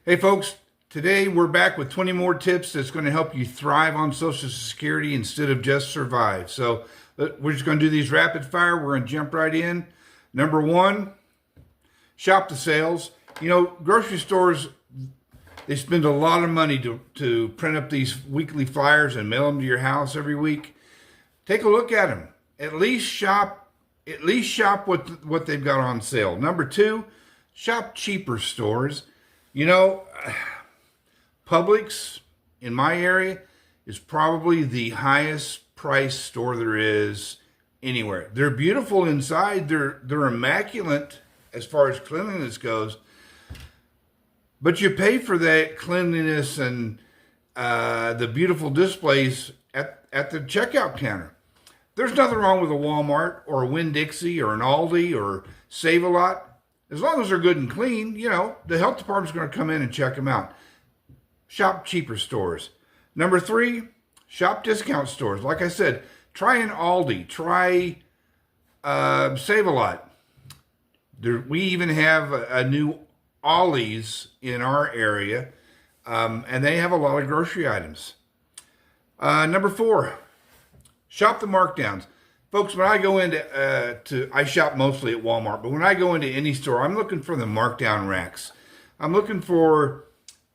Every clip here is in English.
Hey folks, today we're back with 20 more tips that's going to help you thrive on Social Security instead of just survive. So we're just going to do these rapid fire. We're going to jump right in. Number one, shop the sales. You know, grocery stores, they spend a lot of money to print up these weekly flyers and mail them to your house every week. Take a look at them. At least shop what they've got on sale. Number two, shop cheaper stores. You know, Publix in my area is probably the highest price store there is anywhere. They're beautiful inside. They're immaculate as far as cleanliness goes. But you pay for that cleanliness and the beautiful displays at the checkout counter. There's nothing wrong with a Walmart or a Winn-Dixie or an Aldi or Save-A-Lot. As long as they're good and clean, you know, the health department's going to come in and check them out. Shop cheaper stores. Number three, shop discount stores. Like I said, try an Aldi. Try Save-A-Lot. We even have a new Ollie's in our area, and they have a lot of grocery items. Number four, shop the markdowns. Folks, when I go into, I shop mostly at Walmart, but when I go into any store, I'm looking for the markdown racks. I'm looking for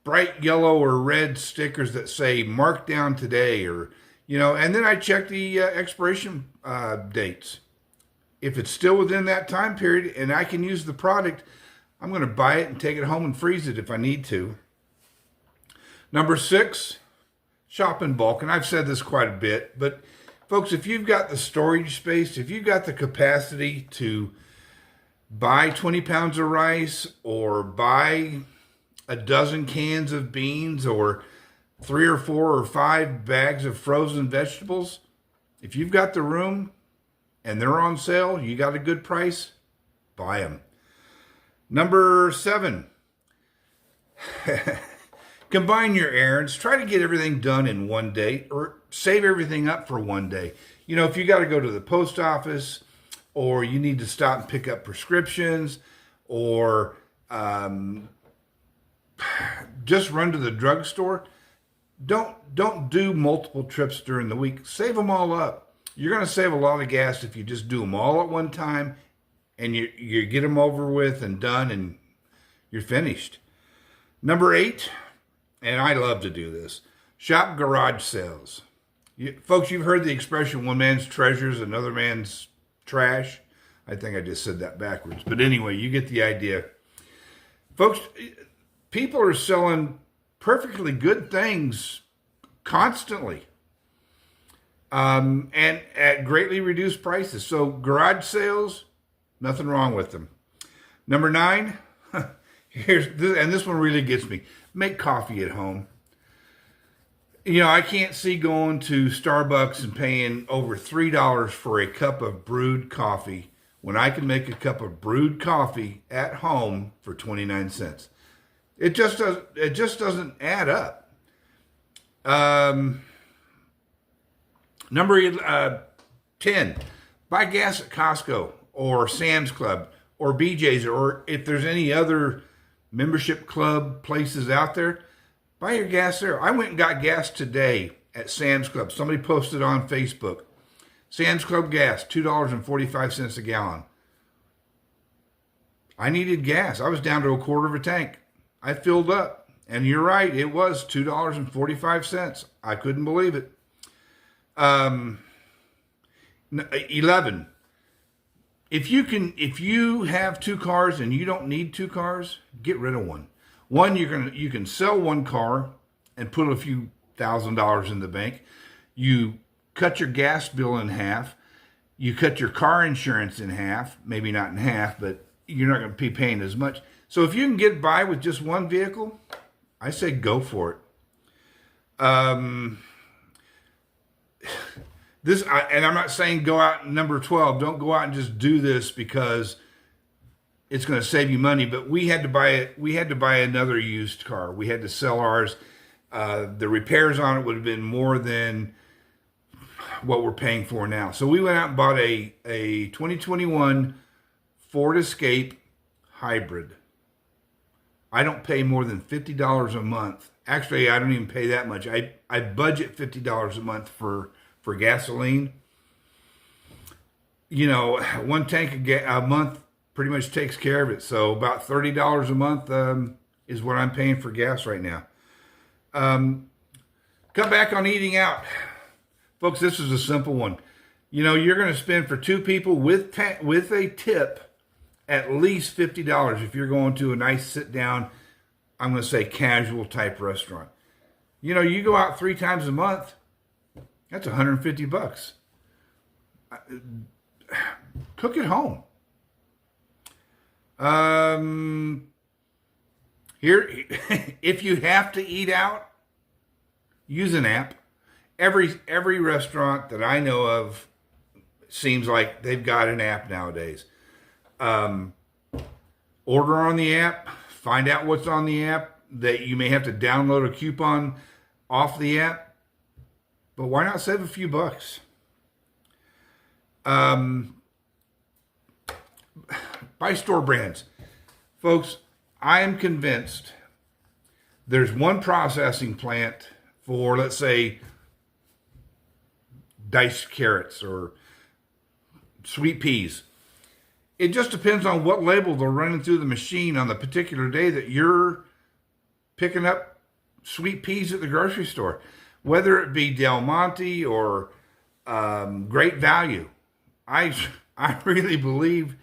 bright yellow or red stickers that say markdown today, or, you know, and then I check the expiration dates. If it's still within that time period and I can use the product, I'm going to buy it and take it home and freeze it if I need to. Number six, shop in bulk. And I've said this quite a bit, but folks, if you've got the storage space, if you've got the capacity to buy 20 pounds of rice or buy a dozen cans of beans or 3 or 4 or 5 bags of frozen vegetables, if you've got the room and they're on sale, you got a good price, buy them. Number seven, combine your errands. Try to get everything done in one day or save everything up for one day. You know, if you got to go to the post office or you need to stop and pick up prescriptions or just run to the drugstore, don't do multiple trips during the week. Save them all up. You're going to save a lot of gas if you just do them all at one time and you get them over with and done and you're finished. Number eight, and I love to do this, shop garage sales. Folks, you've heard the expression, one man's treasure is another man's trash. I think I just said that backwards. But anyway, you get the idea. Folks, people are selling perfectly good things constantly and at greatly reduced prices. So garage sales, nothing wrong with them. Number nine, and this one really gets me. Make coffee at home. You know, I can't see going to Starbucks and paying over $3 for a cup of brewed coffee when I can make a cup of brewed coffee at home for 29 cents. It just doesn't add up. Number 10, buy gas at Costco or Sam's Club or BJ's, or if there's any other membership club places out there, buy your gas there. I went and got gas today at Sam's Club. Somebody posted on Facebook. Sam's Club gas, $2.45 a gallon. I needed gas. I was down to a quarter of a tank. I filled up. And you're right, it was $2.45. I couldn't believe it. 11. If you have 2 cars and you don't need 2 cars, get rid of one. One, you can sell one car and put a few $1,000s in the bank. You cut your gas bill in half. You cut your car insurance in half, maybe not in half, but you're not going to be paying as much. So if you can get by with just one vehicle, I say go for it. And I'm not saying go out, number 12, don't go out and just do this because it's going to save you money, but we had to buy another used car. We had to sell ours. The repairs on it would have been more than what we're paying for now. So we went out and bought a 2021 Ford Escape hybrid. I don't pay more than $50 a month. Actually, I don't even pay that much. I budget $50 a month for gasoline. You know, one tank a month pretty much takes care of it. So about $30 a month is what I'm paying for gas right now. Cut back on eating out. Folks, this is a simple one. You know, you're going to spend for two people with a tip at least $50 if you're going to a nice sit down, I'm going to say casual type restaurant. You know, you go out 3 times a month, that's $150. Cook at home. Here, if you have to eat out, use an app. Every restaurant that I know of seems like they've got an app nowadays. Order on the app, find out what's on the app, that you may have to download a coupon off the app, but why not save a few bucks? Buy store brands. Folks, I am convinced there's one processing plant for, let's say, diced carrots or sweet peas. It just depends on what label they're running through the machine on the particular day that you're picking up sweet peas at the grocery store. Whether it be Del Monte or Great Value, I really believe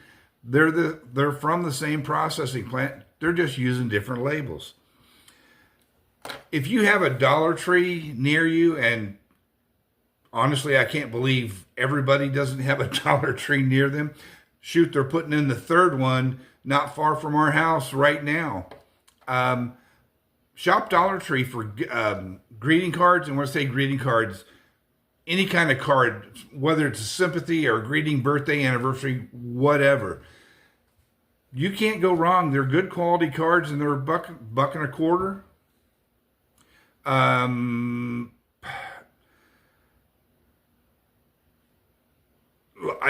they're from the same processing plant. They're just using different labels. If you have a Dollar Tree near you, and honestly, I can't believe everybody doesn't have a Dollar Tree near them. Shoot, they're putting in the third one not far from our house right now. Shop Dollar Tree for greeting cards. And when I say greeting cards, any kind of card, whether it's a sympathy or a greeting, birthday, anniversary, whatever. You can't go wrong. They're good quality cards, and they're a buck and a quarter. I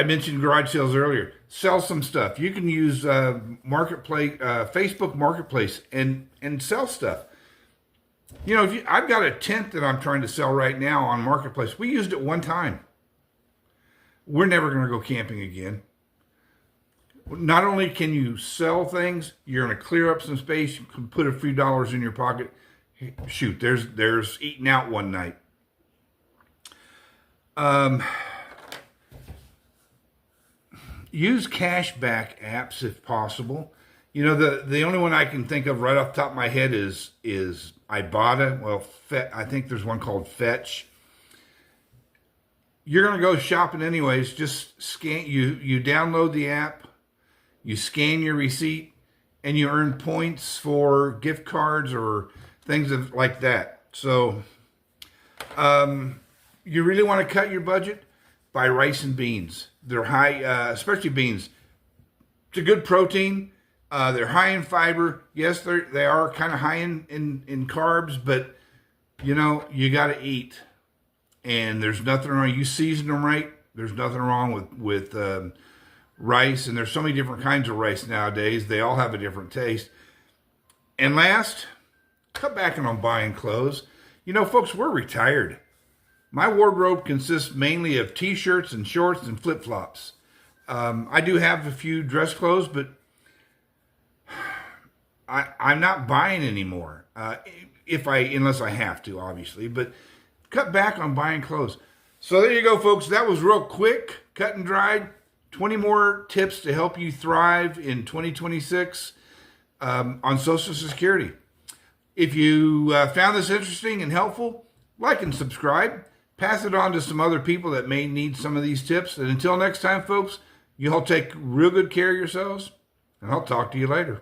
mentioned garage sales earlier. Sell some stuff. You can use marketplace, Facebook Marketplace, and sell stuff. You know, I've got a tent that I'm trying to sell right now on Marketplace. We used it one time. We're never going to go camping again. Not only can you sell things, you're going to clear up some space. You can put a few dollars in your pocket. Shoot, there's eating out one night. Use cashback apps if possible. You know, the only one I can think of right off the top of my head is Ibotta. Well, I think there's one called Fetch. You're going to go shopping anyways. Just scan. You download the app, you scan your receipt, and you earn points for gift cards or things like that. So, you really want to cut your budget? Buy rice and beans. They're high, especially beans. It's a good protein. They're high in fiber. Yes, they are kind of high in carbs, but you know, you got to eat. And there's nothing wrong. You season them right. There's nothing wrong with rice. And there's so many different kinds of rice nowadays. They all have a different taste. And last, cut back on buying clothes. You know, folks, we're retired. My wardrobe consists mainly of t-shirts and shorts and flip-flops. I do have a few dress clothes, but I'm not buying anymore. Unless I have to, obviously. But cut back on buying clothes. So there you go, folks. That was real quick, cut and dried. 20 more tips to help you thrive in 2026 on Social Security. If you found this interesting and helpful, like and subscribe. Pass it on to some other people that may need some of these tips. And until next time, folks, you all take real good care of yourselves, and I'll talk to you later.